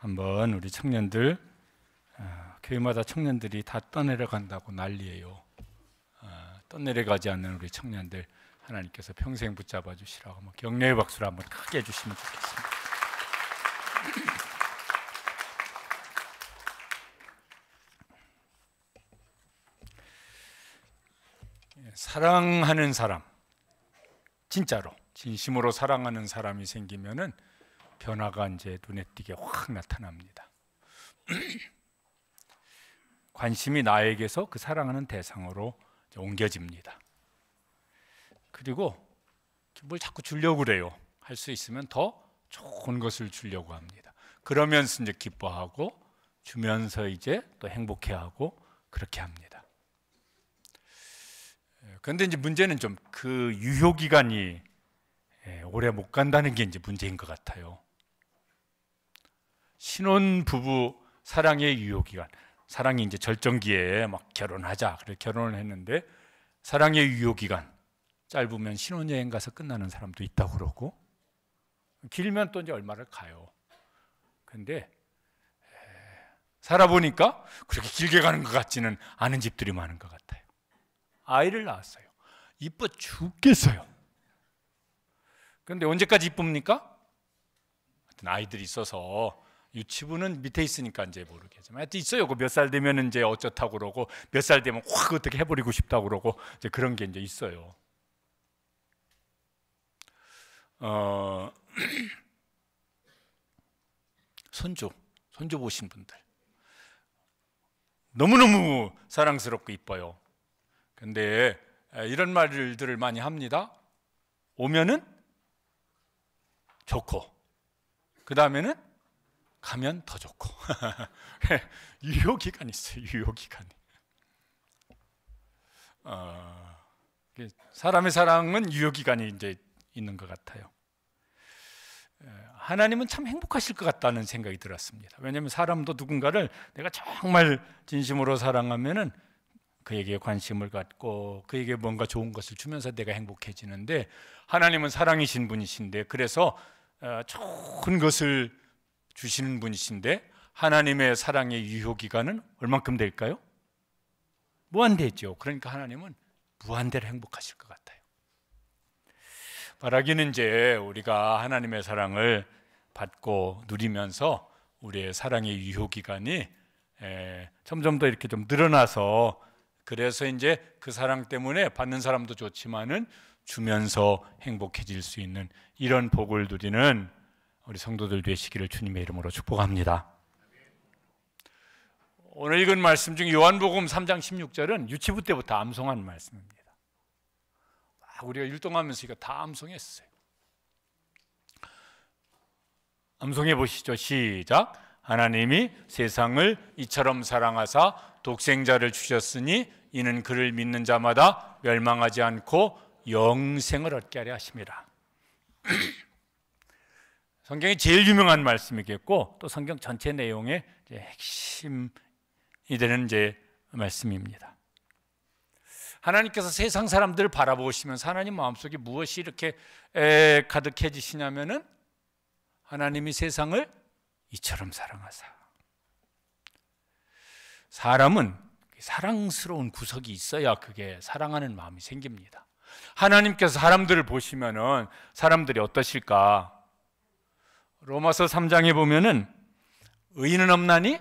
한번 우리 청년들, 교회마다 청년들이 다 떠내려간다고 난리예요. 떠내려가지 않는 우리 청년들 하나님께서 평생 붙잡아 주시라고 격려의 박수를 한번 크게 해주시면 좋겠습니다. 사랑하는 사람, 진짜로 진심으로 사랑하는 사람이 생기면은 변화가 이제 눈에 띄게 확 나타납니다. 관심이 나에게서 그 사랑하는 대상으로 옮겨집니다. 그리고 뭘 자꾸 주려고 그래요. 할 수 있으면 더 좋은 것을 주려고 합니다. 그러면서 이제 기뻐하고 주면서 이제 또 행복해하고 그렇게 합니다. 그런데 이제 문제는 좀 그 유효 기간이 오래 못 간다는 게 이제 문제인 것 같아요. 신혼 부부 사랑의 유효 기간, 사랑이 이제 절정기에 막 결혼하자 그래 결혼을 했는데 사랑의 유효 기간 짧으면 신혼여행 가서 끝나는 사람도 있다고 그러고 길면 또 이제 얼마를 가요. 근데 살아보니까 그렇게 길게 가는 것 같지는 않은 집들이 많은 것 같아요. 아이를 낳았어요. 이뻐 죽겠어요. 그런데 언제까지 이쁩니까? 아이들이 있어서 유치부는 밑에 있으니까 이제 모르겠지만 하여튼 있어요. 몇 살 되면 이제 어쩌다고 그러고 몇 살 되면 확 어떻게 해버리고 싶다고 그러고 이제 그런 게 이제 있어요. 손주 보신 분들 너무너무 사랑스럽고 이뻐요. 근데 이런 말들을 많이 합니다. 오면은 좋고 그 다음에는 가면 더 좋고 유효기간이 있어요. 유효기간이. 사람의 사랑은 유효기간이 이제 있는 것 같아요. 하나님은 참 행복하실 것 같다는 생각이 들었습니다. 왜냐하면 사람도 누군가를 내가 정말 진심으로 사랑하면은 그에게 관심을 갖고 그에게 뭔가 좋은 것을 주면서 내가 행복해지는데 하나님은 사랑이신 분이신데 그래서 좋은 것을 주시는 분이신데 하나님의 사랑의 유효기간은 얼만큼 될까요? 무한대죠. 그러니까 하나님은 무한대로 행복하실 것 같아요. 바라기는 이제 우리가 하나님의 사랑을 받고 누리면서 우리의 사랑의 유효기간이 점점 더 이렇게 좀 늘어나서 그래서 이제 그 사랑 때문에 받는 사람도 좋지만은 주면서 행복해질 수 있는 이런 복을 누리는 우리 성도들 되시기를 주님의 이름으로 축복합니다. 오늘 읽은 말씀 중 요한복음 3장 16절은 유치부 때부터 암송한 말씀입니다. 우리가 율동하면서 이거 다 암송했어요. 암송해 보시죠. 시작. 하나님이 세상을 이처럼 사랑하사 독생자를 주셨으니 이는 그를 믿는 자마다 멸망하지 않고 영생을 얻게 하려 하심이라. 성경이 제일 유명한 말씀이겠고 또 성경 전체 내용의 핵심이 되는 이제 말씀입니다. 하나님께서 세상 사람들을 바라보시면서 하나님 마음속에 무엇이 이렇게 가득해지시냐면은 하나님이 세상을 이처럼 사랑하사. 사람은 사랑스러운 구석이 있어야 그게 사랑하는 마음이 생깁니다. 하나님께서 사람들을 보시면은 사람들이 어떠실까? 로마서 3장에 보면은 의인은 없나니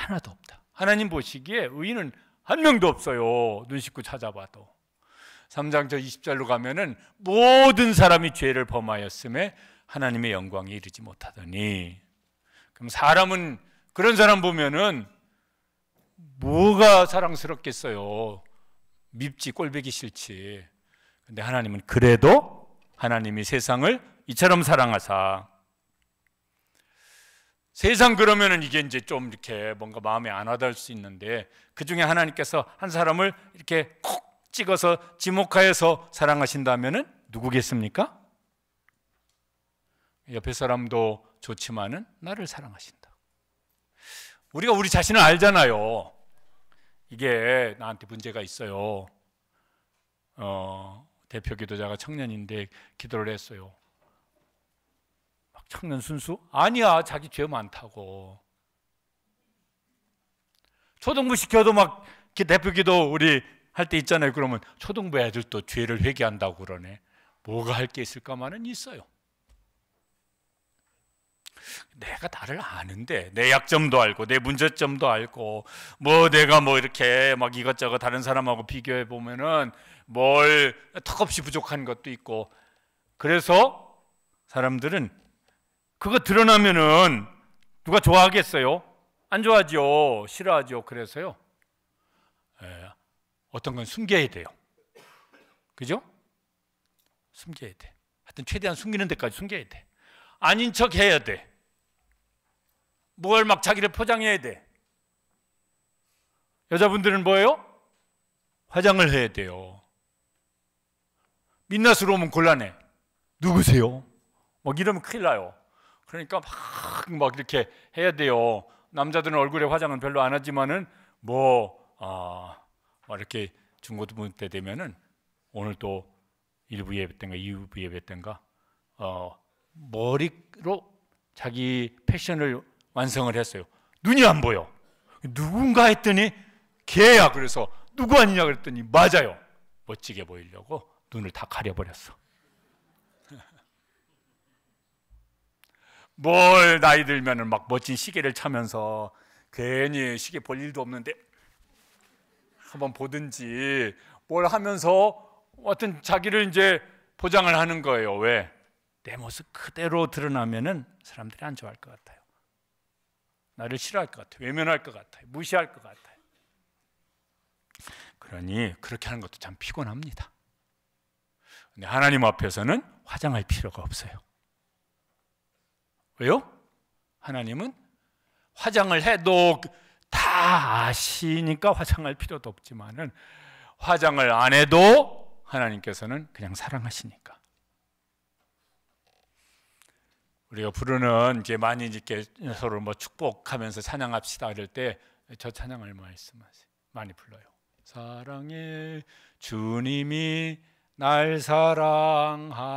하나도 없다. 하나님 보시기에 의인은 한 명도 없어요. 눈 씻고 찾아봐도. 3장 저 20절로 가면은 모든 사람이 죄를 범하였음에 하나님의 영광에 이르지 못하더니. 그럼 사람은 그런 사람 보면은 뭐가 사랑스럽겠어요. 밉지 꼴보기 싫지. 근데 하나님은 그래도 하나님이 세상을 이처럼 사랑하사. 세상 그러면은 이게 이제 좀 이렇게 뭔가 마음에 안 와닿을 수 있는데 그 중에 하나님께서 한 사람을 이렇게 콕 찍어서 지목하여서 사랑하신다면은 누구겠습니까? 옆에 사람도 좋지만은 나를 사랑하신다. 우리가 우리 자신을 알잖아요. 이게 나한테 문제가 있어요. 대표 기도자가 청년인데 기도를 했어요. 막 청년 순수? 아니야, 자기 죄 많다고. 초등부 시켜도 막 대표기도 우리 할 때 있잖아요. 그러면 초등부 애들도 죄를 회개한다고 그러네. 뭐가 할 게 있을까만은 있어요. 내가 나를 아는데 내 약점도 알고 내 문제점도 알고 뭐 내가 뭐 이렇게 막 이것저것 다른 사람하고 비교해 보면은 뭘 턱없이 부족한 것도 있고, 그래서 사람들은 그거 드러나면은 누가 좋아하겠어요? 안 좋아하죠. 싫어하죠. 그래서요, 어떤 건 숨겨야 돼요. 그죠? 숨겨야 돼. 하여튼 최대한 숨기는 데까지 숨겨야 돼. 아닌 척 해야 돼. 뭘 막 자기를 포장해야 돼. 여자분들은 뭐예요? 화장을 해야 돼요. 민낯으로 오면 곤란해. 누구세요? 막 이러면 큰일 나요. 그러니까 막 이렇게 해야 돼요. 남자들은 얼굴에 화장은 별로 안 하지만은 막 이렇게 중고등부 때 되면은 오늘 또 1부 예배 때인가 2부 예배 때인가 머리로 자기 패션을 완성을 했어요. 눈이 안 보여. 누군가 했더니 걔야. 그래서 누구 아니냐 그랬더니 맞아요. 멋지게 보이려고 눈을 다 가려버렸어. 뭘 나이 들면은 막 멋진 시계를 차면서 괜히 시계 볼 일도 없는데 한번 보든지 뭘 하면서 어떤 자기를 이제 포장을 하는 거예요. 왜? 내 모습 그대로 드러나면은 사람들이 안 좋아할 것 같아요. 나를 싫어할 것 같아요. 외면할 것 같아요. 무시할 것 같아요. 그러니 그렇게 하는 것도 참 피곤합니다. 근데 하나님 앞에서는 화장할 필요가 없어요. 왜요? 하나님은 화장을 해도 다 아시니까 화장할 필요도 없지만은 화장을 안 해도 하나님께서는 그냥 사랑하시니까. 우리가 부르는 이제 많이 이렇게 서로 뭐 축복하면서 찬양합시다 이럴 때 저 찬양을 많이 불러요. 사랑해 주님이 날 사랑하시네.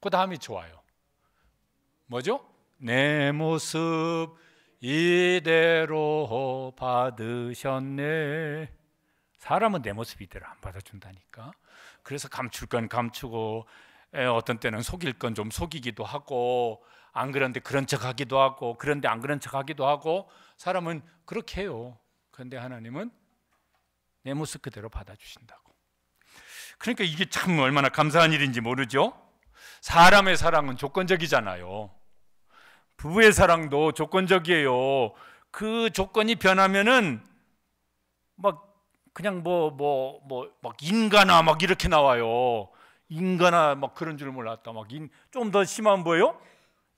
그 다음이 좋아요. 뭐죠? 내 모습 이대로 받으셨네. 사람은 내 모습 이대로 안 받아준다니까. 그래서 감출 건 감추고 어떤 때는 속일 건 좀 속이기도 하고, 안 그런데 그런 척 하기도 하고, 그런데 안 그런 척 하기도 하고, 사람은 그렇게 해요. 그런데 하나님은 내 모습 그대로 받아주신다고. 그러니까 이게 참 얼마나 감사한 일인지 모르죠. 사람의 사랑은 조건적이잖아요. 부부의 사랑도 조건적이에요. 그 조건이 변하면은 막 그냥 막 인간아 막 이렇게 나와요. 인간아 막 그런 줄 몰랐다. 막 좀 더 심한 뭐예요?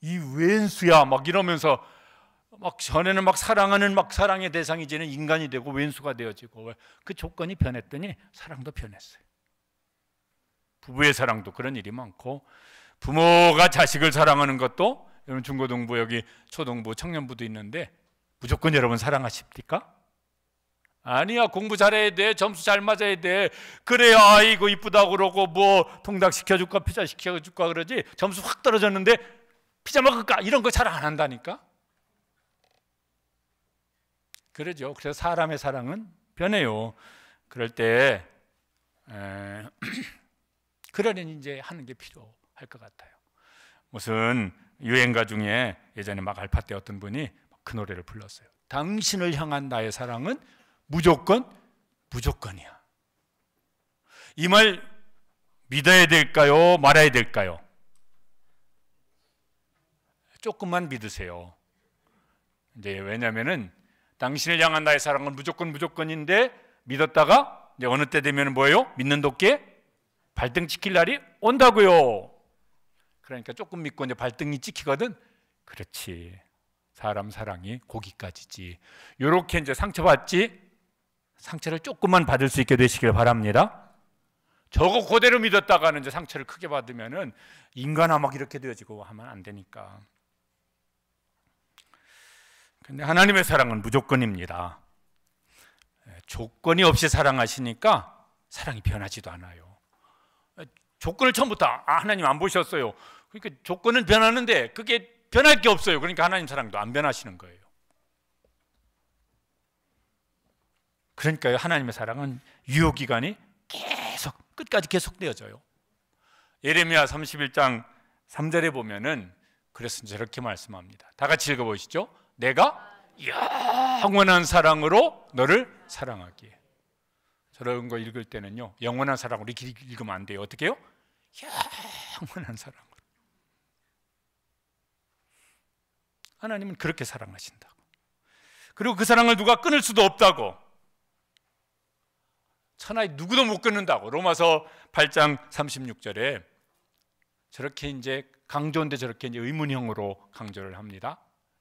이 왼수야 막 이러면서 막 전에는 막 사랑하는 막 사랑의 대상이지는 인간이 되고 왼수가 되어지고, 그 조건이 변했더니 사랑도 변했어요. 부부의 사랑도 그런 일이 많고, 부모가 자식을 사랑하는 것도, 여러분 중고등부 여기 초등부 청년부도 있는데 무조건 여러분 사랑하십니까? 아니야. 공부 잘해야 돼. 점수 잘 맞아야 돼. 그래야 아이고 이쁘다고 그러고 뭐 통닭 시켜줄까 피자 시켜줄까 그러지, 점수 확 떨어졌는데 피자 먹을까 이런 거 잘 안 한다니까. 그러죠. 그래서 사람의 사랑은 변해요. 그럴 때 그러려니 이제 하는 게 필요할 것 같아요. 무슨 유행가 중에 예전에 막 알파 때 어떤 분이 그 노래를 불렀어요. 당신을 향한 나의 사랑은 무조건이야. 이 말 믿어야 될까요? 말아야 될까요? 조금만 믿으세요. 이제 왜냐면은 당신을 향한 나의 사랑은 무조건인데 믿었다가 이제 어느 때 되면 뭐예요? 믿는 도끼에 발등 찍힐 날이 온다고요. 그러니까 조금 믿고 이제 발등이 찍히거든. 그렇지. 사람 사랑이 거기까지지. 요렇게 이제 상처받지, 상처를 조금만 받을 수 있게 되시길 바랍니다. 저거 그대로 믿었다가는 이제 상처를 크게 받으면은 인간아 막 이렇게 되어지고 하면 안 되니까. 근데 하나님의 사랑은 무조건입니다. 조건이 없이 사랑하시니까 사랑이 변하지도 않아요. 조건을 처음부터 하나님 안 보셨어요. 그러니까 조건은 변하는데 그게 변할 게 없어요. 그러니까 하나님 사랑도 안 변하시는 거예요. 그러니까 하나님의 사랑은 유효기간이 계속 끝까지 계속되어져요. 예레미야 31장 3절에 보면은 그래서 저렇게 말씀합니다. 다 같이 읽어보시죠. 내가 영원한 사랑으로 너를 사랑하기에. 저런 거 읽을 때는요, 영원한 사랑으로 이렇게 읽으면 안 돼요. 어떻게 해요? 영원한 사랑으로. 하나님은 그렇게 사랑하신다고. 그리고 그 사랑을 누가 끊을 수도 없다고. 천하에 누구도 못 끊는다고. 로마서 8장 36절에 저렇게 이제 강조인데 저렇게 이제 의문형으로 강조를 합니다.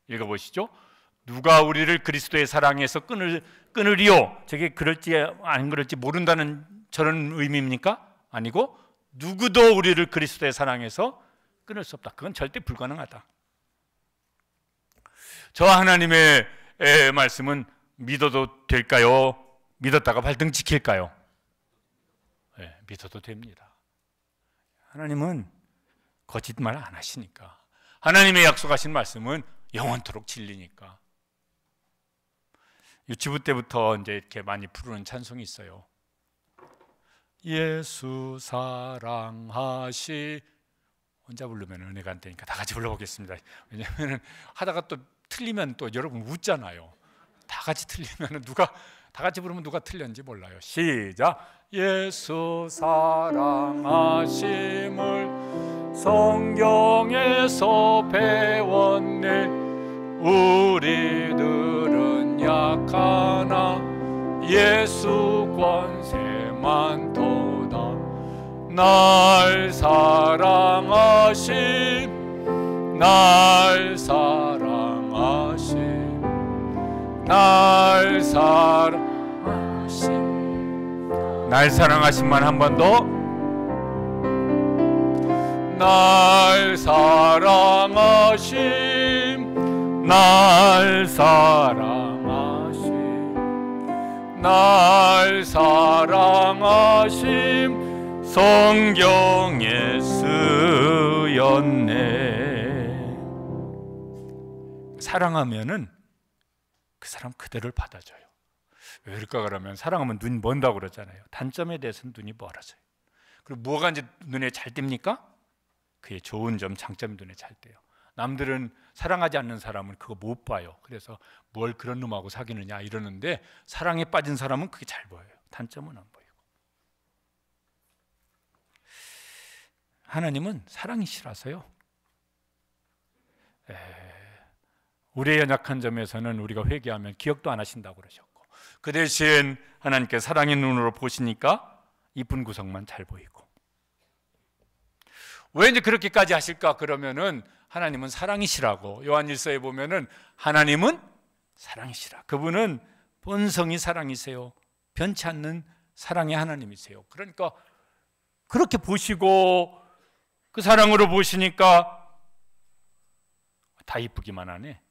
읽어보시죠. 누가 우리를 그리스도의 사랑에서 끊으리요? 저게 그럴지 안 그럴지 모른다는 저런 의미입니까? 아니고 누구도 우리를 그리스도의 사랑에서 끊을 수 없다. 그건 절대 불가능하다. 저 하나님의 말씀은 믿어도 될까요? 믿었다가 발등 지킬까요? 네, 믿어도 됩니다. 하나님은 거짓말 안 하시니까. 하나님의 약속하신 말씀은 영원토록 진리니까. 유치부 때부터 이제 이렇게 많이 부르는 찬송이 있어요. 예수 사랑하시. 혼자 부르면 은혜가 안 되니까 다 같이 불러보겠습니다. 왜냐하면 하다가 또 틀리면 또 여러분 웃잖아요. 다 같이 틀리면 다 같이 부르면 누가 틀렸는지 몰라요. 시작. 예수 사랑하심을 성경에서 배웠네. 우리들은 약하나 예수 권세만 도다. 날 사랑하심, 날 사랑하심, 날 사랑하심. 날 사랑하심만 한 번 더. 날 사랑하심, 날 사랑하심, 날 사랑하심. 성경에 쓰였네. 사랑하면은 그 사람 그대로를 받아줘요. 왜 그럴까 그러면 사랑하면 눈이 먼다고 그러잖아요. 단점에 대해서는 눈이 멀어져요. 그리고 뭐가 이제 눈에 잘 띕니까? 그의 좋은 점, 장점이 눈에 잘 띄어요. 남들은 사랑하지 않는 사람은 그거 못 봐요. 그래서 뭘 그런 놈하고 사귀느냐 이러는데 사랑에 빠진 사람은 그게 잘 보여요. 단점은 안 보이고. 하나님은 사랑이시라서요. 우리의 연약한 점에서는 우리가 회개하면 기억도 안 하신다고 그러셨고, 그 대신 하나님께 사랑의 눈으로 보시니까 이쁜 구석만 잘 보이고. 왜 이제 그렇게까지 하실까? 그러면은 하나님은 사랑이시라고. 요한일서에 보면은 하나님은 사랑이시라. 그분은 본성이 사랑이세요. 변치 않는 사랑의 하나님이세요. 그러니까 그렇게 보시고 그 사랑으로 보시니까 다 이쁘기만 하네.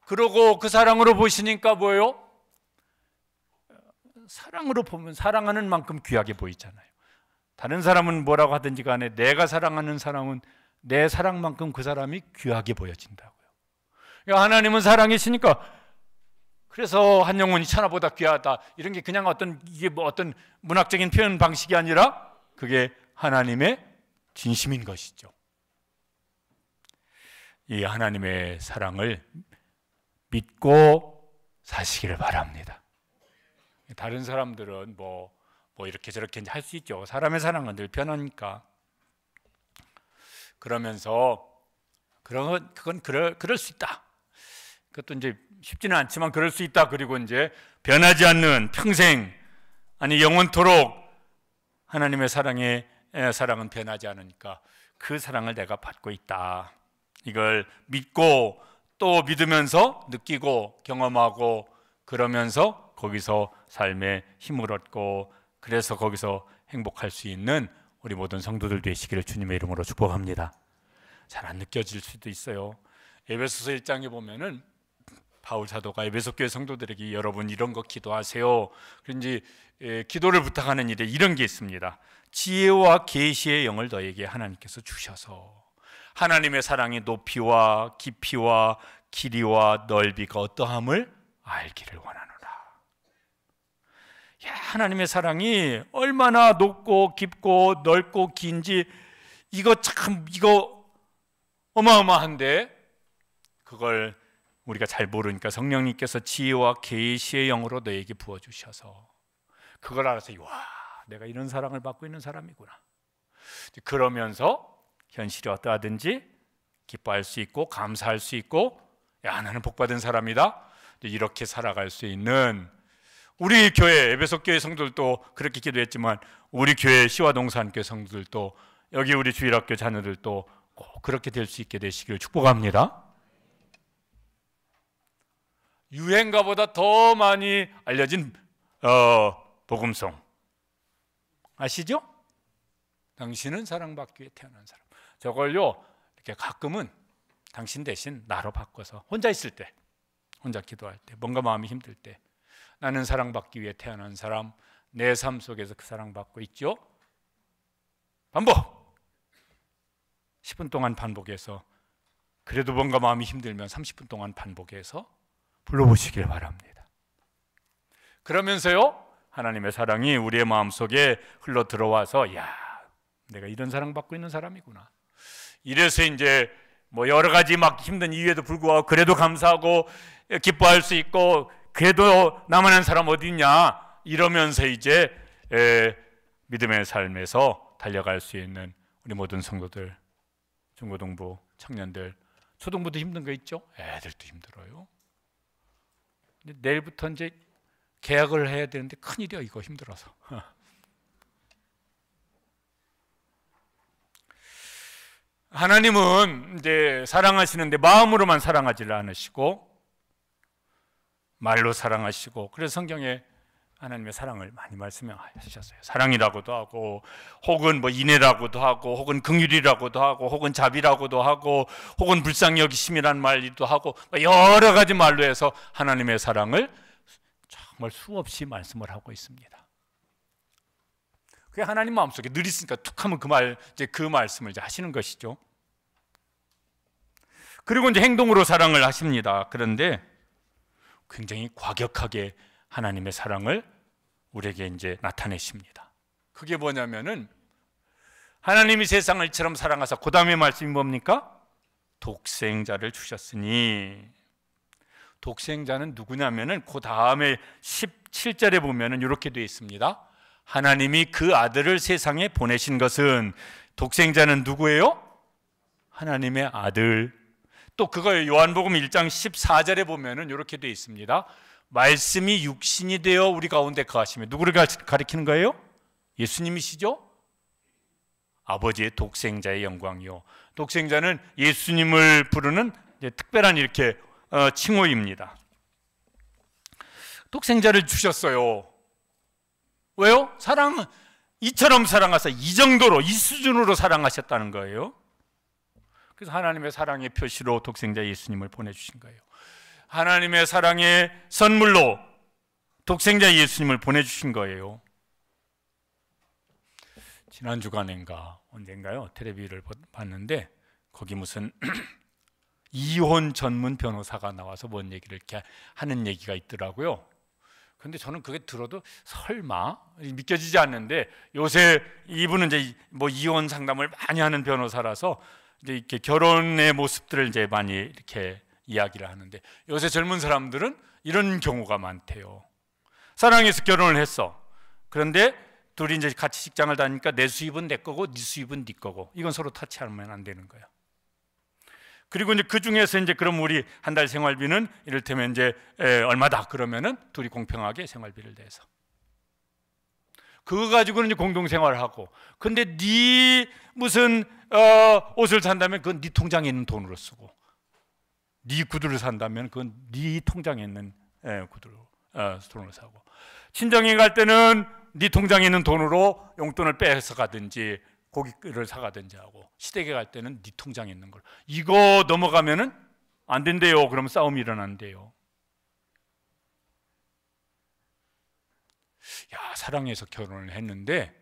그러고 그 사랑으로 보시니까 뭐예요? 사랑으로 보면 사랑하는 만큼 귀하게 보이잖아요. 다른 사람은 뭐라고 하든지 간에 내가 사랑하는 사람은 내 사랑만큼 그 사람이 귀하게 보여진다고요. 그러니까 하나님은 사랑이시니까, 그래서 한 영혼이 천하보다 귀하다 이런 게 그냥 이게 뭐 어떤 문학적인 표현 방식이 아니라 그게 하나님의 진심인 것이죠. 이 하나님의 사랑을 믿고 사시기를 바랍니다. 다른 사람들은 뭐 이렇게 저렇게 할 수 있죠. 사람의 사랑은 늘 변하니까. 그러면서 그건 그럴 수 있다. 그것도 이제 쉽지는 않지만 그럴 수 있다. 그리고 이제 변하지 않는 평생, 아니 영원토록 하나님의 사랑은 변하지 않으니까 그 사랑을 내가 받고 있다. 이걸 믿고 또 믿으면서 느끼고 경험하고 그러면서 거기서 삶의 힘을 얻고, 그래서 거기서 행복할 수 있는 우리 모든 성도들 되시기를 주님의 이름으로 축복합니다. 잘 안 느껴질 수도 있어요. 에베소서 1장에 보면은 바울 사도가 에베소 교회 성도들에게 여러분 이런 거 기도하세요. 그런지 기도를 부탁하는 일에 이런 게 있습니다. 지혜와 계시의 영을 너에게 하나님께서 주셔서 하나님의 사랑의 높이와 깊이와 길이와 넓이가 어떠함을 알기를 원하노라. 야, 하나님의 사랑이 얼마나 높고 깊고 넓고 긴지 이거 어마어마한데 그걸 우리가 잘 모르니까 성령님께서 지혜와 계시의 영으로 너에게 부어주셔서 그걸 알아서 와, 내가 이런 사랑을 받고 있는 사람이구나. 그러면서 현실이 어떠하든지 기뻐할 수 있고 감사할 수 있고, 야, 나는 복받은 사람이다, 이렇게 살아갈 수 있는 우리 교회 에베소 교회 성도들도 그렇게 기도했지만 우리 교회 시화동산교회 성도들도 여기 우리 주일학교 자녀들도 꼭 그렇게 될 수 있게 되시길 축복합니다. 유행가보다 더 많이 알려진 복음송 아시죠? 당신은 사랑받기 위해 태어난 사람. 저걸요 이렇게 가끔은 당신 대신 나로 바꿔서 혼자 있을 때, 혼자 기도할 때, 뭔가 마음이 힘들 때, 나는 사랑받기 위해 태어난 사람, 내 삶 속에서 그 사랑받고 있죠? 반복! 10분 동안 반복해서, 그래도 뭔가 마음이 힘들면 30분 동안 반복해서 불러보시길 바랍니다. 그러면서요 하나님의 사랑이 우리의 마음속에 흘러 들어와서, 야, 내가 이런 사랑받고 있는 사람이구나. 이래서 이제 뭐 여러 가지 막 힘든 이유에도 불구하고 그래도 감사하고 기뻐할 수 있고, 그래도 나만한 사람 어디 있냐, 이러면서 이제 믿음의 삶에서 달려갈 수 있는 우리 모든 성도들, 중고등부 청년들, 초등부도 힘든 거 있죠? 애들도 힘들어요. 근데 내일부터 이제 계약을 해야 되는데 큰일이야, 이거 힘들어서. 하나님은 이제 사랑하시는데 마음으로만 사랑하지를 않으시고 말로 사랑하시고, 그래서 성경에 하나님의 사랑을 많이 말씀하셨어요. 사랑이라고도 하고, 혹은 뭐 인애라고도 하고, 혹은 긍휼이라고도 하고, 혹은 자비라고도 하고, 혹은 불쌍히 여기심이란 말도 하고, 여러 가지 말로 해서 하나님의 사랑을 정말 수없이 말씀을 하고 있습니다. 그게 하나님 마음속에 늘 있으니까 툭하면 그 말씀을 이제 하시는 것이죠. 그리고 이제 행동으로 사랑을 하십니다. 그런데 굉장히 과격하게 하나님의 사랑을 우리에게 이제 나타내십니다. 그게 뭐냐면은 하나님이 세상을 이처럼 사랑하사, 그 다음에 말씀이 뭡니까? 독생자를 주셨으니. 독생자는 누구냐면은 그 다음에 17절에 보면은 이렇게 되어 있습니다. 하나님이 그 아들을 세상에 보내신 것은, 독생자는 누구예요? 하나님의 아들. 또 그걸 요한복음 1장 14절에 보면은 이렇게 되어 있습니다. 말씀이 육신이 되어 우리 가운데 거하시며, 누구를 가리키는 거예요? 예수님이시죠? 아버지의 독생자의 영광이요. 독생자는 예수님을 부르는 특별한 이렇게 칭호입니다. 독생자를 주셨어요. 왜요? 이처럼 사랑하사, 이 정도로, 이 수준으로 사랑하셨다는 거예요. 그래서 하나님의 사랑의 표시로 독생자 예수님을 보내주신 거예요. 하나님의 사랑의 선물로 독생자 예수님을 보내주신 거예요. 지난 주간인가 언젠가요, 텔레비를 봤는데 거기 무슨 이혼 전문 변호사가 나와서 뭔 얘기를 이렇게 하는 얘기가 있더라고요. 근데 저는 그게 들어도 설마 믿겨지지 않는데, 요새 이분은 이제 뭐 이혼 상담을 많이 하는 변호사라서 이제 이렇게 결혼의 모습들을 이제 많이 이렇게 이야기를 하는데, 요새 젊은 사람들은 이런 경우가 많대요. 사랑해서 결혼을 했어. 그런데 둘이 이제 같이 직장을 다니니까 내 수입은 내 거고 네 수입은 네 거고, 이건 서로 터치하면 안 되는 거예요. 그리고 이제 그 중에서 이제 그럼 우리 한 달 생활비는 이를테면 이제 얼마다, 그러면은 둘이 공평하게 생활비를 내서 그거 가지고는 이제 공동 생활하고, 근데 네 무슨 옷을 산다면 그건 네 통장에 있는 돈으로 쓰고, 네 구두를 산다면 그건 네 통장에 있는 구두로 돈으로 사고, 친정에 갈 때는 네 통장에 있는 돈으로 용돈을 빼서 가든지 고기를 사가든지 하고, 시댁에 갈 때는 네 통장에 있는 걸. 이거 넘어가면은 안 된대요. 그러면 싸움이 일어난대요. 야, 사랑해서 결혼을 했는데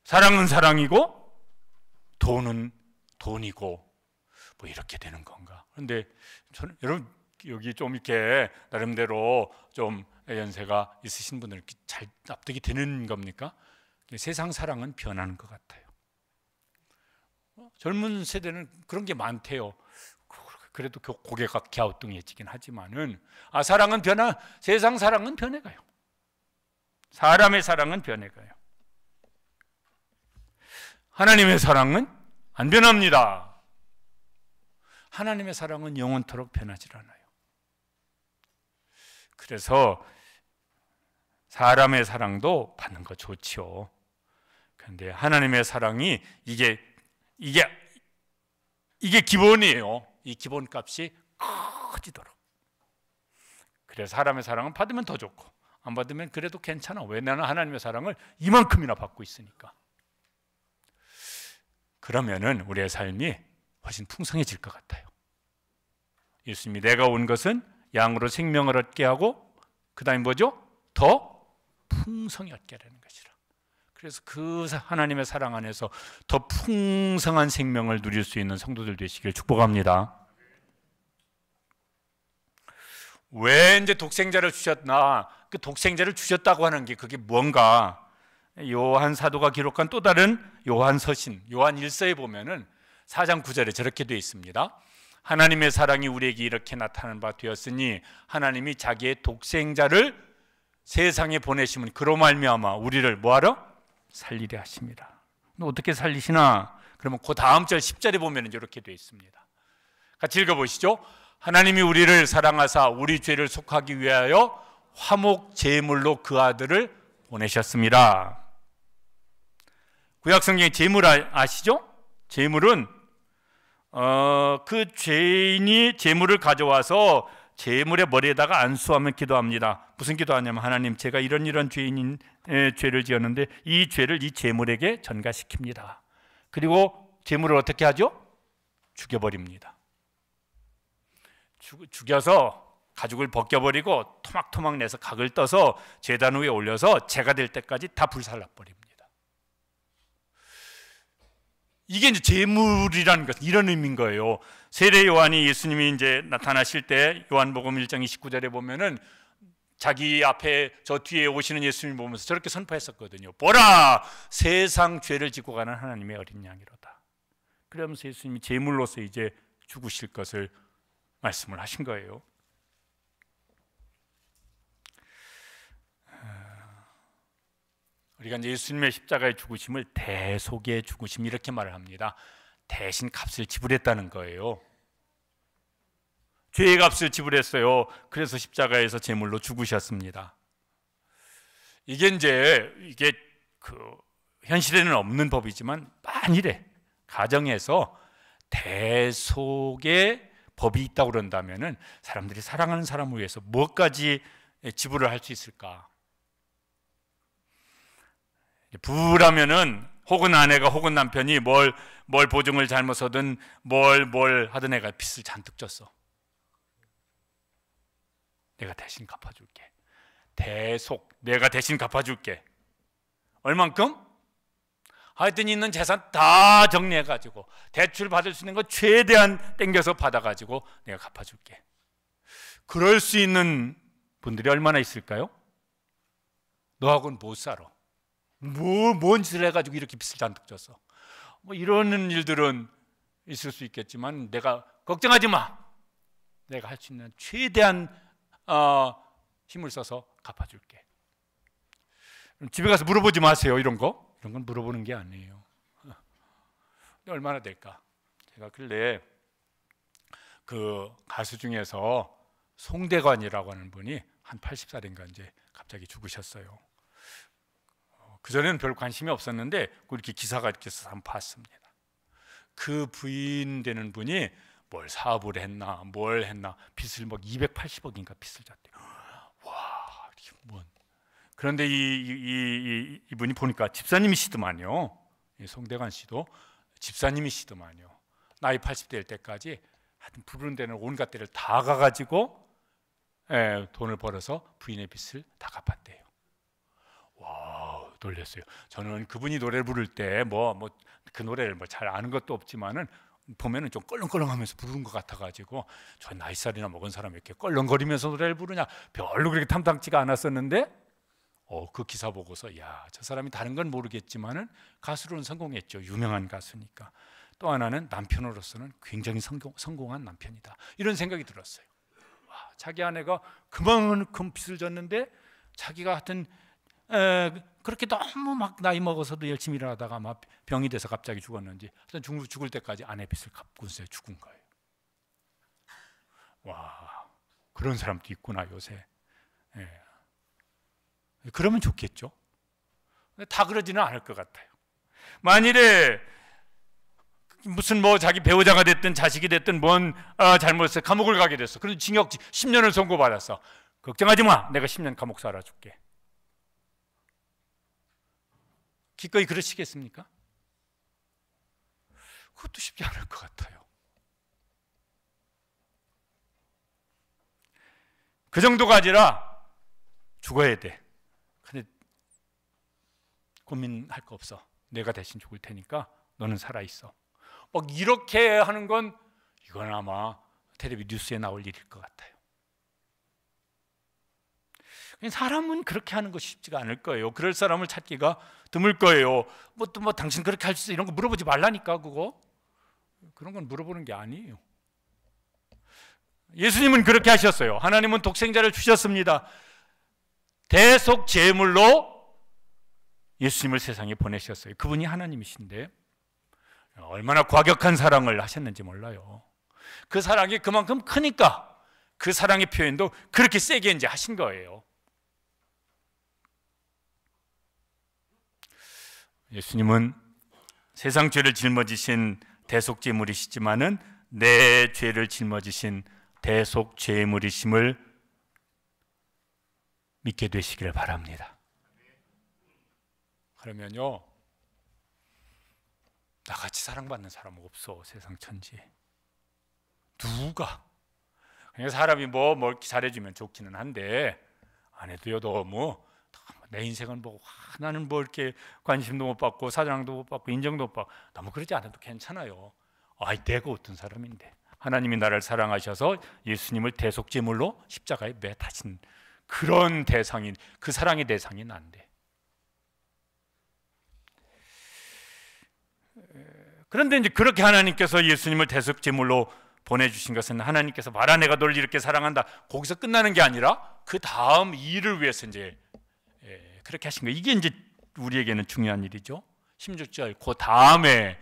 사랑은 사랑이고 돈은 돈이고 뭐 이렇게 되는 건가? 그런데 저는 여러분 여기 좀 이렇게 나름대로 좀 연세가 있으신 분들 잘 납득이 되는 겁니까? 세상 사랑은 변하는 것 같아요. 젊은 세대는 그런 게 많대요. 그래도 고개가 갸우뚱해지긴 하지만은 사랑은 세상 사랑은 변해가요. 사람의 사랑은 변해가요. 하나님의 사랑은 안 변합니다. 하나님의 사랑은 영원토록 변하질 않아요. 그래서 사람의 사랑도 받는 거 좋지요. 그런데 하나님의 사랑이 이게 기본이에요. 이 기본값이 커지도록. 그래서 사람의 사랑은 받으면 더 좋고 안 받으면 그래도 괜찮아. 왜? 나는 하나님의 사랑을 이만큼이나 받고 있으니까. 그러면은 우리의 삶이 훨씬 풍성해질 것 같아요. 예수님이 내가 온 것은 양으로 생명을 얻게 하고 그 다음에 뭐죠? 더 풍성히 얻게 하라는 것이라. 그래서 그 하나님의 사랑 안에서 더 풍성한 생명을 누릴 수 있는 성도들 되시길 축복합니다. 왜 이제 독생자를 주셨나? 그 독생자를 주셨다고 하는 게 그게 뭔가? 요한 사도가 기록한 또 다른 요한 서신, 요한 1서에 보면은 4장 9절에 저렇게 되어 있습니다. 하나님의 사랑이 우리에게 이렇게 나타난 바 되었으니 하나님이 자기의 독생자를 세상에 보내시면 그로 말미암아 우리를 뭐하러? 살리려 하십니다. 어떻게 살리시나? 그러면 그 다음 절 10절에 보면 이렇게 되어 있습니다. 같이 읽어보시죠. 하나님이 우리를 사랑하사 우리 죄를 속하기 위하여 화목 제물로 그 아들을 보내셨습니다. 구약성경의 제물 아시죠? 제물은 그 죄인이 제물을 가져와서 제물의 머리에다가 안수하면 기도합니다. 무슨 기도하냐면 하나님 제가 이런 죄인의 죄를 지었는데 이 죄를 이 제물에게 전가시킵니다. 그리고 제물을 어떻게 하죠? 죽여버립니다. 죽여서 가죽을 벗겨버리고 토막토막 내서 각을 떠서 제단 위에 올려서 제가 될 때까지 다 불살라버립니다. 이게 이제 제물이라는 것은 이런 의미인 거예요. 세례 요한이 예수님이 이제 나타나실 때 요한복음 1장 29절에 보면은 자기 앞에 저 뒤에 오시는 예수님 보면서 저렇게 선포했었거든요. 보라, 세상 죄를 지고 가는 하나님의 어린 양이로다. 그러면서 예수님이 제물로서 이제 죽으실 것을 말씀을 하신 거예요. 우리가 이제 예수님의 십자가의 죽으심을 대속의 죽으심 이렇게 말을 합니다. 대신 값을 지불했다는 거예요. 죄의 값을 지불했어요. 그래서 십자가에서 제물로 죽으셨습니다. 이게 현실에는 없는 법이지만 만일에 가정에서 대속의 법이 있다고 그런다면은 사람들이 사랑하는 사람을 위해서 무엇까지 지불을 할 수 있을까? 부부라면은 혹은 아내가 혹은 남편이 뭘 보증을 잘못하든 뭘 하든 애가 빚을 잔뜩 졌어. 내가 대신 갚아줄게. 대속, 내가 대신 갚아줄게. 얼만큼? 하여튼 있는 재산 다 정리해가지고 대출 받을 수 있는 거 최대한 땡겨서 받아가지고 내가 갚아줄게. 그럴 수 있는 분들이 얼마나 있을까요? 너하고는 못 살아. 뭔 짓을 해가지고 이렇게 빚을 잔뜩 졌어. 뭐 이러는 일들은 있을 수 있겠지만 내가 걱정하지 마. 내가 할 수 있는 최대한 힘을 써서 갚아줄게. 집에 가서 물어보지 마세요. 이런 건 물어보는 게 아니에요. 얼마나 될까? 제가 근래 그 가수 중에서 송대관이라고 하는 분이 한 80살인가 이제 갑자기 죽으셨어요. 그전에는 별 관심이 없었는데 이렇게 기사가 이렇게 써서 한번 봤습니다. 그 부인 되는 분이 뭘 사업을 했나 뭘 했나 빚을 막 280억인가 빚을 졌대요. 와, 뭔. 그런데 이분이 보니까 집사님이시더만요. 송대관 씨도 집사님이시더만요. 나이 80대일 때까지 하여튼 부르는 데는 온갖 데를 다 가가지고 돈을 벌어서 부인의 빚을 다 갚았대요. 놀랐어요. 저는 그분이 노래 부를 때 그 노래를 잘 아는 것도 없지만은 보면은 좀 껄렁껄렁하면서 부르는 것 같아가지고 저 나이살이나 먹은 사람이 이렇게 껄렁거리면서 노래를 부르냐 별로 그렇게 탐탁지가 않았었는데 그 기사 보고서 야, 저 사람이 다른 건 모르겠지만은 가수로는 성공했죠. 유명한 가수니까. 또 하나는 남편으로서는 굉장히 성공한 남편이다. 이런 생각이 들었어요. 와, 자기 아내가 그만큼 빚을 졌는데 자기가 하여튼 그렇게 너무 막 나이 먹어서도 열심히 일하다가 막 병이 돼서 갑자기 죽었는지 하여튼 죽을 때까지 아내 빚을 갚고서 죽은 거예요. 와, 그런 사람도 있구나 요새. 그러면 좋겠죠. 다 그러지는 않을 것 같아요. 만일에 무슨 자기 배우자가 됐든 자식이 됐든 뭔 잘못해서 감옥을 가게 됐어. 그래서 징역 10년을 선고받았어. 걱정하지 마, 내가 10년 감옥 살아줄게. 기꺼이 그러시겠습니까? 그것도 쉽지 않을 것 같아요. 그 정도가 아니라 죽어야 돼. 근데 고민할 거 없어. 내가 대신 죽을 테니까 너는 살아있어. 이렇게 하는 건 이건 아마 텔레비 뉴스에 나올 일일 것 같아요. 사람은 그렇게 하는 것이 쉽지가 않을 거예요. 그럴 사람을 찾기가 드물 거예요. 당신 그렇게 할 수 있어 이런 거 물어보지 말라니까. 그런 건 물어보는 게 아니에요. 예수님은 그렇게 하셨어요. 하나님은 독생자를 주셨습니다. 대속 제물로 예수님을 세상에 보내셨어요. 그분이 하나님이신데 얼마나 과격한 사랑을 하셨는지 몰라요. 그 사랑이 그만큼 크니까 그 사랑의 표현도 그렇게 세게 이제 하신 거예요. 예수님은 세상 죄를 짊어지신 대속제물이시지만은 내 죄를 짊어지신 대속제물이심을 믿게 되시기를 바랍니다. 그러면요, 나같이 사랑받는 사람은 없어. 세상 천지에 누가. 그냥 사람이 뭐 잘해주면 좋기는 한데 안 해도요 너무 내 인생은 나는 이렇게 관심도 못 받고 사랑도 못 받고 인정도 못 받고 너무 그러지 않아도 괜찮아요. 내가 어떤 사람인데. 하나님이 나를 사랑하셔서 예수님을 대속제물로 십자가에 매타신 그런 대상인, 그 사랑의 대상이 난데. 그런데 이제 그렇게 하나님께서 예수님을 대속제물로 보내주신 것은 하나님께서 봐라 내가 널 이렇게 사랑한다 거기서 끝나는 게 아니라 그 다음 일을 위해서 이제 그렇게 하신 거예요. 이게 이제 우리에게는 중요한 일이죠. 16절 그 다음에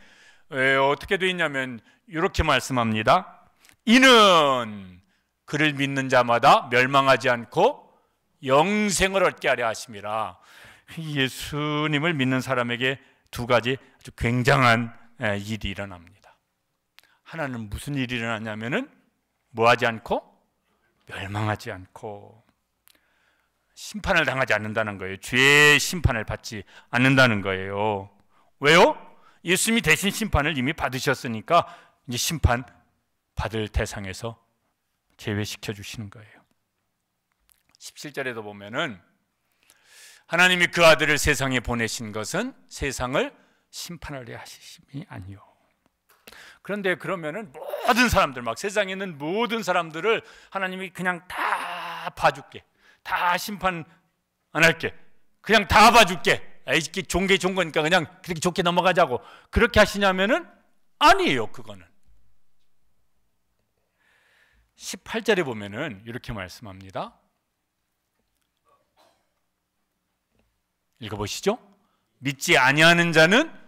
어떻게 되어 있냐면 이렇게 말씀합니다. 이는 그를 믿는 자마다 멸망하지 않고 영생을 얻게 하려 하심이라. 예수님을 믿는 사람에게 두 가지 아주 굉장한 일이 일어납니다. 하나는 무슨 일이 일어나냐면은 뭐하지 않고 멸망하지 않고 심판을 당하지 않는다는 거예요. 죄의 심판을 받지 않는다는 거예요. 왜요? 예수님이 대신 심판을 이미 받으셨으니까 이제 심판 받을 대상에서 제외시켜 주시는 거예요. 17절에도 보면은 하나님이 그 아들을 세상에 보내신 것은 세상을 심판하려 하심이 아니요. 그런데 그러면은 모든 사람들 막 세상에 있는 모든 사람들을 하나님이 그냥 다 봐줄게, 다 심판 안 할게, 그냥 다 봐줄게, 이렇게 좋은 게 좋은 거니까 그냥 그렇게 좋게 넘어가자고 그렇게 하시냐면은 아니에요. 그거는 18절에 보면은 이렇게 말씀합니다. 읽어보시죠. 믿지 아니하는 자는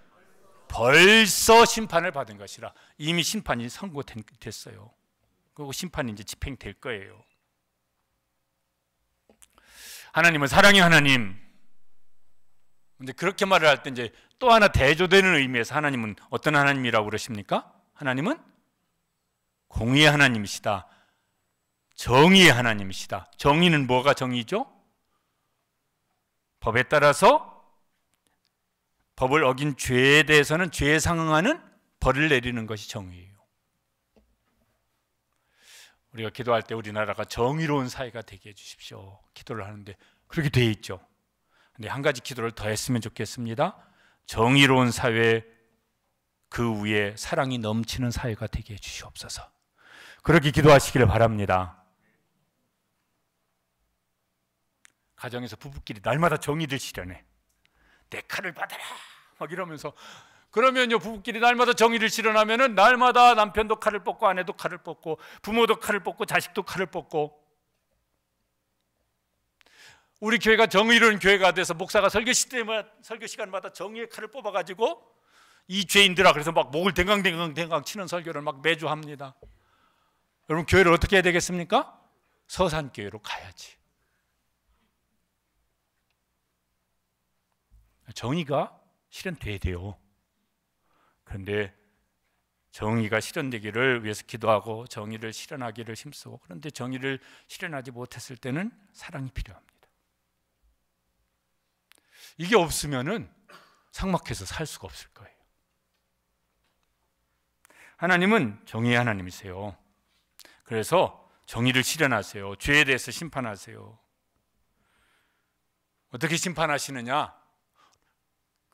벌써 심판을 받은 것이라. 이미 심판이 선고됐어요. 그리고 심판이 이제 집행될 거예요. 하나님은 사랑의 하나님. 근데 그렇게 말을 할 때 이제 또 하나 대조되는 의미에서 하나님은 어떤 하나님이라고 그러십니까? 하나님은 공의의 하나님이시다. 정의의 하나님이시다. 정의는 뭐가 정의죠? 법에 따라서 법을 어긴 죄에 대해서는 죄에 상응하는 벌을 내리는 것이 정의예요. 우리가 기도할 때 우리나라가 정의로운 사회가 되게 해주십시오 기도를 하는데 그렇게 돼 있죠. 근데 한 가지 기도를 더 했으면 좋겠습니다. 정의로운 사회, 그 위에 사랑이 넘치는 사회가 되게 해주시옵소서. 그렇게 기도하시기를 바랍니다. 가정에서 부부끼리 날마다 정의를 실현해. 내 칼을 받아라 막 이러면서, 그러면요 부부끼리 날마다 정의를 실현하면은 날마다 남편도 칼을 뽑고 아내도 칼을 뽑고 부모도 칼을 뽑고 자식도 칼을 뽑고, 우리 교회가 정의로운 교회가 돼서 목사가 설교 시간마다 정의의 칼을 뽑아가지고 이 죄인들아 그래서 막 목을 댕강댕강 치는 설교를 막 매주 합니다. 여러분 교회를 어떻게 해야 되겠습니까? 서산교회로 가야지. 정의가 실현돼야 돼요. 그런데 정의가 실현되기를 위해서 기도하고 정의를 실현하기를 힘쓰고, 그런데 정의를 실현하지 못했을 때는 사랑이 필요합니다. 이게 없으면은 삭막해서 살 수가 없을 거예요. 하나님은 정의의 하나님이세요. 그래서 정의를 실현하세요. 죄에 대해서 심판하세요. 어떻게 심판하시느냐?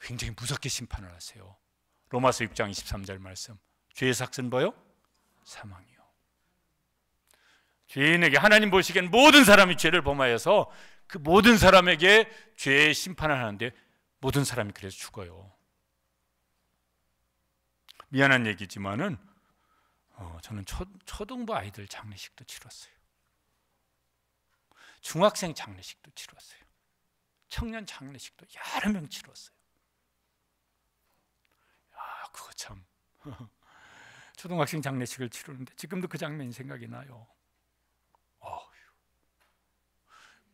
굉장히 무섭게 심판을 하세요. 로마서 6장 23절 말씀. 죄의 삭은 뭐요? 사망이요. 죄인에게, 하나님 보시기엔 모든 사람이 죄를 범하여서 그 모든 사람에게 죄의 심판을 하는데 모든 사람이 그래서 죽어요. 미안한 얘기지만은 저는 초등부 아이들 장례식도 치렀어요. 중학생 장례식도 치렀어요. 청년 장례식도 여러 명 치렀어요. 그거 참 초등학생 장례식을 치르는데 지금도 그 장면이 생각이 나요.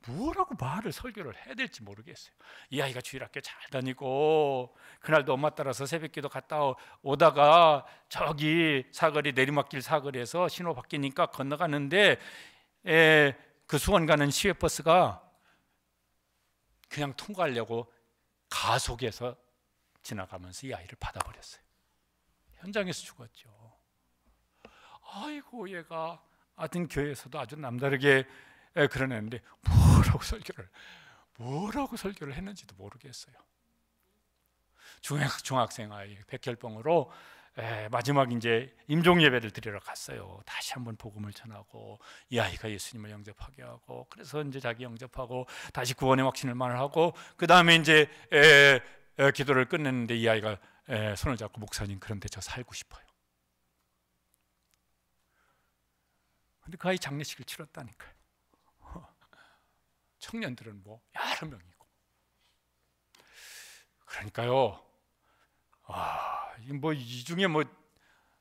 뭐라고 말을 설교를 해야 될지 모르겠어요. 이 아이가 주일학교 잘 다니고 그날도 엄마 따라서 새벽기도 갔다 오다가 저기 사거리 내리막길 사거리에서 신호 바뀌니까 건너가는데 그 수원 가는 시외버스가 그냥 통과하려고 가속해서 지나가면서 이 아이를 받아버렸어요. 현장에서 죽었죠. 아이고 얘가 하여튼 교회에서도 아주 남다르게 그러는데 뭐라고 설교를 했는지도 모르겠어요. 중학생 아이 백혈병으로 마지막 이제 임종 예배를 드리러 갔어요. 다시 한번 복음을 전하고 이 아이가 예수님을 영접하게 하고, 그래서 이제 자기 영접하고 다시 구원의 확신을 말하고, 그 다음에 이제 기도를 끝냈는데 이 아이가 손을 잡고 목사님 그런데 저 살고 싶어요. 근데 그 아이 장례식을 치렀다니까요. 청년들은 뭐 여러 명이고. 그러니까요. 뭐 이 중에 뭐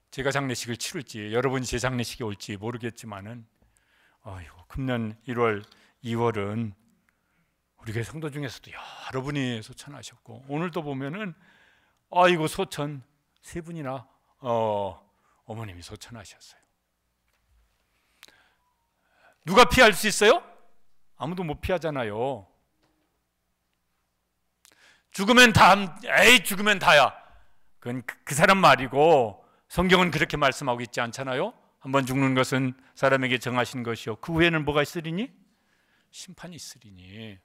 제가 장례식을 치를지 여러분이 제 장례식에 올지 모르겠지만은 금년 1월, 2월은 우리 교회 성도 중에서도 여러분이 소천하셨고, 오늘도 보면은 소천 3분이나 어머님이 소천하셨어요. 누가 피할 수 있어요? 아무도 못 피하잖아요. 죽으면 죽으면 다야. 그건 그 사람 말이고 성경은 그렇게 말씀하고 있지 않잖아요. 한번 죽는 것은 사람에게 정하신 것이요 그 후에는 뭐가 있으리니? 심판이 있으리니.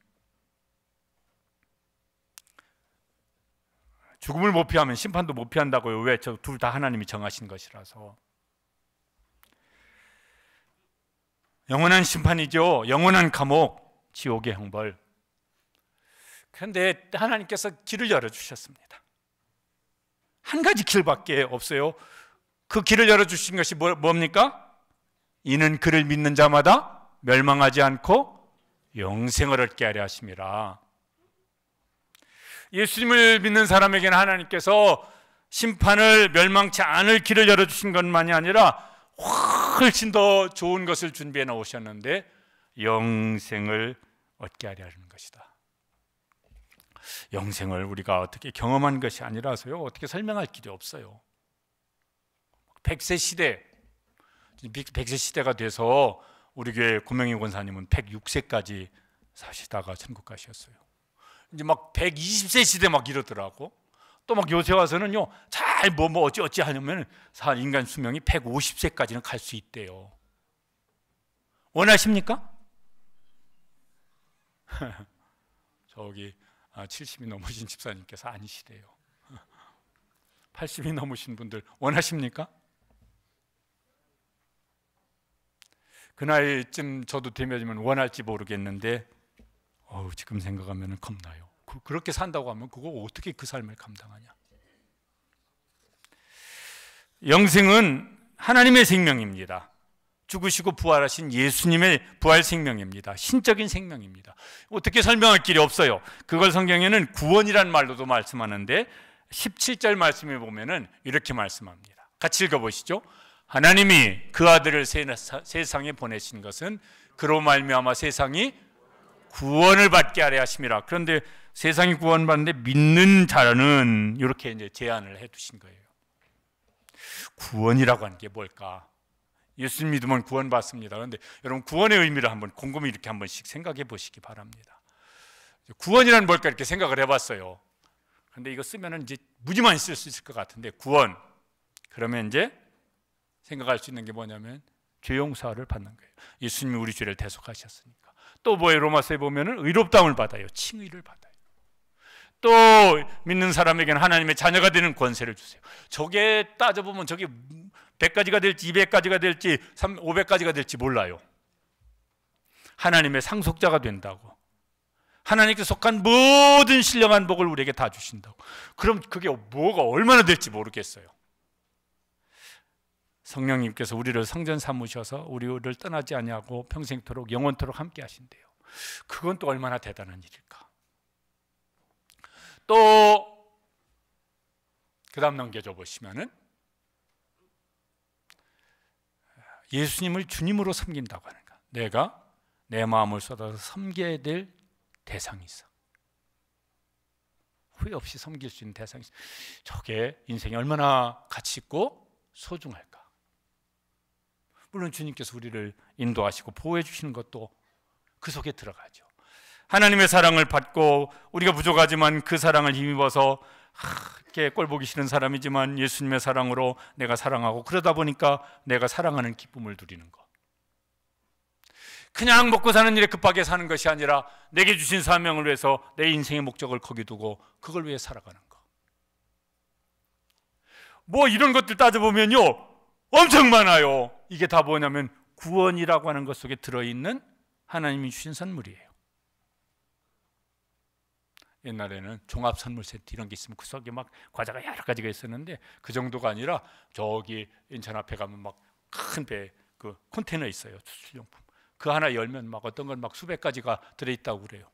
죽음을 못 피하면 심판도 못 피한다고요. 왜? 저 둘 다 하나님이 정하신 것이라서. 영원한 심판이죠. 영원한 감옥, 지옥의 형벌. 그런데 하나님께서 길을 열어주셨습니다. 한 가지 길밖에 없어요. 그 길을 열어주신 것이 뭡니까? 이는 그를 믿는 자마다 멸망하지 않고 영생을 얻게 하려 하심이라. 예수님을 믿는 사람에게는 하나님께서 심판을 멸망치 않을 길을 열어주신 것만이 아니라 훨씬 더 좋은 것을 준비해 놓으셨는데 영생을 얻게 하려 하는 것이다. 영생을 우리가 어떻게 경험한 것이 아니라서요 어떻게 설명할 길이 없어요. 100세 시대가 돼서 우리 교회 고명희 권사님은 106세까지 사시다가 천국 가셨어요. 이제 막 120세 시대 막 이러더라고. 또 막 요새 와서는요 잘 뭐 어찌 하냐면 인간 수명이 150세까지는 갈 수 있대요. 원하십니까? 저기 70이 넘으신 집사님께서 아니시래요. 80이 넘으신 분들 원하십니까? 그 나이쯤 저도 되면 원할지 모르겠는데 지금 생각하면 겁나요. 그렇게 산다고 하면 그거 어떻게 그 삶을 감당하냐. 영생은 하나님의 생명입니다. 죽으시고 부활하신 예수님의 부활 생명입니다. 신적인 생명입니다. 어떻게 설명할 길이 없어요. 그걸 성경에는 구원이란 말로도 말씀하는데 17절 말씀에 보면은 이렇게 말씀합니다. 같이 읽어보시죠. 하나님이 그 아들을 세상에 보내신 것은 그로 말미암아 세상이 구원을 받게 하려 하심이라. 그런데 세상이 구원받는데 믿는 자는 이렇게 이제 제안을 해두신 거예요. 구원이라고 하는 게 뭘까? 예수님 믿으면 구원받습니다. 그런데 여러분 구원의 의미를 한번 곰곰이 이렇게 한 번씩 생각해 보시기 바랍니다. 구원이란 뭘까 이렇게 생각을 해봤어요. 그런데 이거 쓰면은 이제 무지 많이 쓸 수 있을 것 같은데 구원 그러면 이제 생각할 수 있는 게 뭐냐면 죄 용서를 받는 거예요. 예수님이 우리 죄를 대속하셨으니까. 또 뭐예요? 로마서에 보면은 의롭다움을 받아요. 칭의를 받아요. 또 믿는 사람에게는 하나님의 자녀가 되는 권세를 주세요. 저게 따져보면 저게 100가지가 될지 200가지가 될지 500가지가 될지 몰라요. 하나님의 상속자가 된다고. 하나님께 속한 모든 신령한 복을 우리에게 다 주신다고. 그럼 그게 뭐가 얼마나 될지 모르겠어요. 성령님께서 우리를 성전 삼으셔서 우리를 떠나지 아니하고 평생토록 영원토록 함께 하신대요. 그건 또 얼마나 대단한 일일까. 또 그 다음 넘겨줘 보시면은 예수님을 주님으로 섬긴다고 하는 거야. 내가 내 마음을 쏟아서 섬겨야 될 대상이 있어. 후회 없이 섬길 수 있는 대상이 있어. 저게 인생이 얼마나 가치 있고 소중할까. 물론 주님께서 우리를 인도하시고 보호해 주시는 것도 그 속에 들어가죠. 하나님의 사랑을 받고 우리가 부족하지만 그 사랑을 힘입어서 이렇게 꼴보기 싫은 사람이지만 예수님의 사랑으로 내가 사랑하고 그러다 보니까 내가 사랑하는 기쁨을 누리는 것. 그냥 먹고 사는 일에 급하게 사는 것이 아니라 내게 주신 사명을 위해서 내 인생의 목적을 거기 두고 그걸 위해 살아가는 것. 뭐 이런 것들 따져보면요 엄청 많아요. 이게 다 뭐냐면 구원이라고 하는 것 속에 들어있는 하나님이 주신 선물이에요. 옛날에는 종합 선물 세트 이런 게 있으면 그 속에 막 과자가 여러 가지가 있었는데 그 정도가 아니라 저기 인천 앞에 가면 막 큰 배 그 컨테이너 있어요. 수출용품. 그 하나 열면 막 어떤 건 막 수백 가지가 들어있다고 그래요.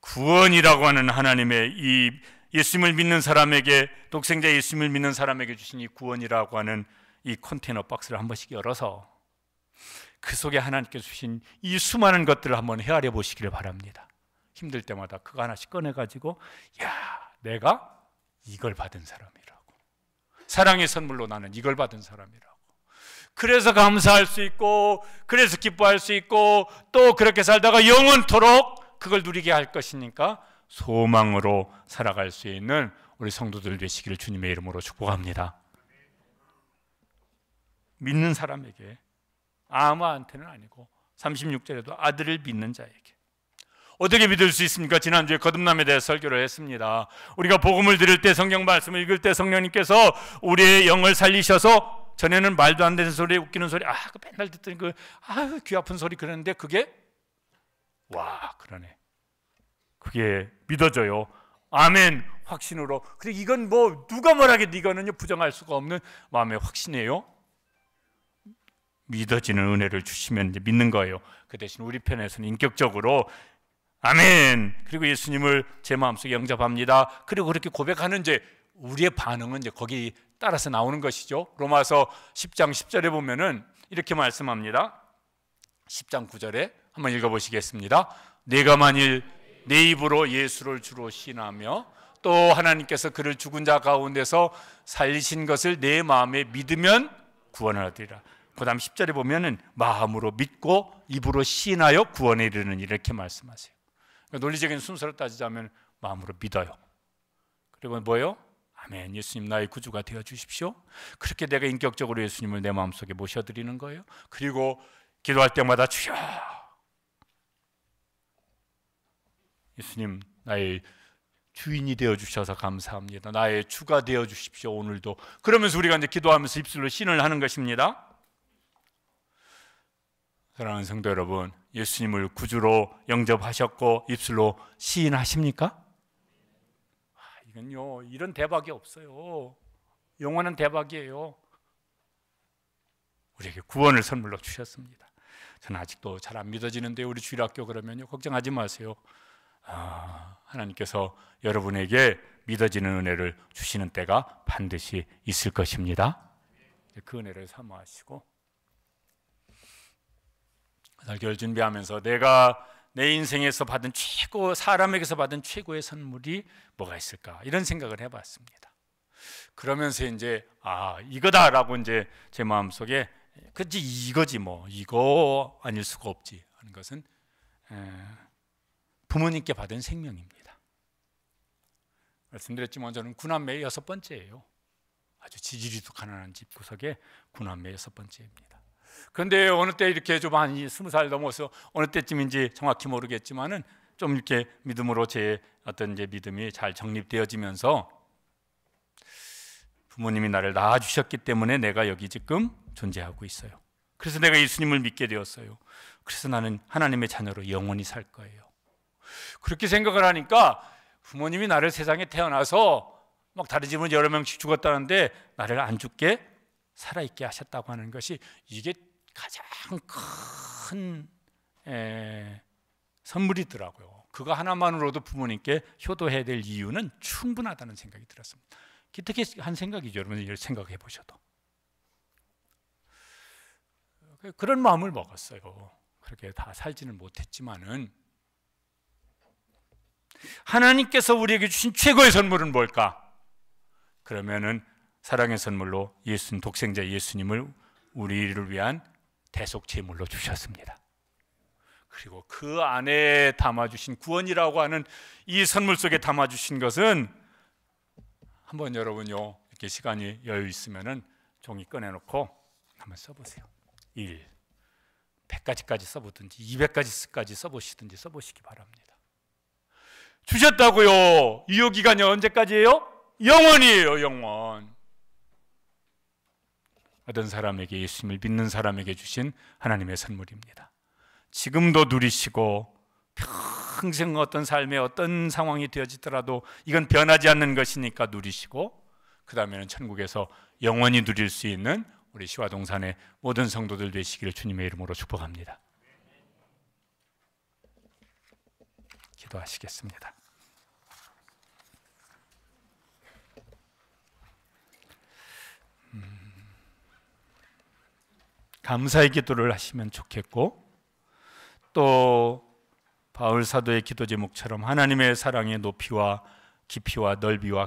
구원이라고 하는 하나님의 이 예수님을 믿는 사람에게 독생자 예수님을 믿는 사람에게 주신 이 구원이라고 하는 이 컨테이너 박스를 한 번씩 열어서 그 속에 하나님께서 주신 이 수많은 것들을 한번 헤아려 보시기를 바랍니다. 힘들 때마다 그거 하나씩 꺼내가지고 야 내가 이걸 받은 사람이라고, 사랑의 선물로 나는 이걸 받은 사람이라고, 그래서 감사할 수 있고 그래서 기뻐할 수 있고 또 그렇게 살다가 영원토록 그걸 누리게 할 것이니까 소망으로 살아갈 수 있는 우리 성도들 되시기를 주님의 이름으로 축복합니다. 믿는 사람에게, 아무한테는 아니고 36절에도 아들을 믿는 자에게. 어떻게 믿을 수 있습니까? 지난주에 거듭남에 대해 설교를 했습니다. 우리가 복음을 들을 때, 성경 말씀을 읽을 때 성령님께서 우리의 영을 살리셔서 전에는 말도 안 되는 소리, 웃기는 소리, 그 맨날 듣던 귀 아픈 소리 그러는데 그게 와 그러네. 그게 믿어져요. 아멘 확신으로. 그래 이건 뭐 누가 뭐라겠는데 이거는요 부정할 수가 없는 마음의 확신이에요. 믿어지는 은혜를 주시면 이제 믿는 거예요. 그 대신 우리 편에서는 인격적으로 아멘. 그리고 예수님을 제 마음속에 영접합니다. 그리고 그렇게 고백하는 이제 우리의 반응은 이제 거기 따라서 나오는 것이죠. 로마서 10장 10절에 보면은 이렇게 말씀합니다. 10장 9절에 한번 읽어보시겠습니다. 내가 만일 내 입으로 예수를 주로 시인하며 또 하나님께서 그를 죽은 자 가운데서 살리신 것을 내 마음에 믿으면 구원을 얻으리라. 그 다음 10절에 보면은 마음으로 믿고 입으로 시인하여 구원에 이르는 이렇게 말씀하세요. 그러니까 논리적인 순서를 따지자면 마음으로 믿어요. 그리고 뭐예요? 아멘. 예수님 나의 구주가 되어 주십시오. 그렇게 내가 인격적으로 예수님을 내 마음속에 모셔드리는 거예요. 그리고 기도할 때마다 주여 예수님 나의 주인이 되어 주셔서 감사합니다. 나의 주가 되어 주십시오 오늘도. 그러면서 우리가 이제 기도하면서 입술로 시인을 하는 것입니다. 사랑하는 성도 여러분, 예수님을 구주로 영접하셨고 입술로 시인하십니까? 이건요, 이런 대박이 없어요. 영원한 대박이에요. 우리에게 구원을 선물로 주셨습니다. 저는 아직도 잘 안 믿어지는데 우리 주일학교 그러면요, 걱정하지 마세요. 하나님께서 여러분에게 믿어지는 은혜를 주시는 때가 반드시 있을 것입니다. 그 은혜를 사모하시고, 설교를 준비하면서 내가 내 인생에서 받은 사람에게서 받은 최고의 선물이 뭐가 있을까, 이런 생각을 해봤습니다. 그러면서 이제 이거다라고 이제 제 마음속에 그치 이거지 뭐, 이거 아닐 수가 없지 하는 것은 부모님께 받은 생명입니다. 말씀드렸지만 저는 9남매의 6번째예요. 아주 지지리도 가난한 집 구석에 9남매 6번째입니다. 그런데 어느 때 이렇게 좀 한 20살 넘어서 어느 때쯤인지 정확히 모르겠지만은 좀 이렇게 믿음으로 제 어떤 이제 믿음이 잘 정립되어지면서 부모님이 나를 낳아주셨기 때문에 내가 여기 지금 존재하고 있어요. 그래서 내가 예수님을 믿게 되었어요. 그래서 나는 하나님의 자녀로 영원히 살 거예요. 그렇게 생각을 하니까 부모님이 나를 세상에 태어나서 막 다른 집은 여러 명씩 죽었다는데 나를 안 죽게 살아있게 하셨다고 하는 것이, 이게 가장 큰 선물이더라고요. 그거 하나만으로도 부모님께 효도해야 될 이유는 충분하다는 생각이 들었습니다. 기특히 한 생각이죠. 여러분 이걸 생각해 보셔도. 그런 마음을 먹었어요. 그렇게 다 살지는 못했지만은 하나님께서 우리에게 주신 최고의 선물은 뭘까? 그러면은 사랑의 선물로 예수님, 독생자 예수님을 우리를 위한 대속 제물로 주셨습니다. 그리고 그 안에 담아주신 구원이라고 하는 이 선물 속에 담아주신 것은, 한번 여러분요 이렇게 시간이 여유 있으면은 종이 꺼내놓고 한번 써보세요. 1, 100가지까지 써보든지 200가지까지 써보시든지 써보시기 바랍니다. 주셨다고요. 유효기간이 언제까지예요? 영원이에요. 영원. 어떤 사람에게, 예수님을 믿는 사람에게 주신 하나님의 선물입니다. 지금도 누리시고 평생 어떤 삶의 어떤 상황이 되어지더라도 이건 변하지 않는 것이니까 누리시고, 그 다음에는 천국에서 영원히 누릴 수 있는 우리 시화동산의 모든 성도들 되시기를 주님의 이름으로 축복합니다. 기도하시겠습니다. 감사의 기도를 하시면 좋겠고, 또 바울 사도의 기도 제목처럼 하나님의 사랑의 높이와 깊이와 넓이와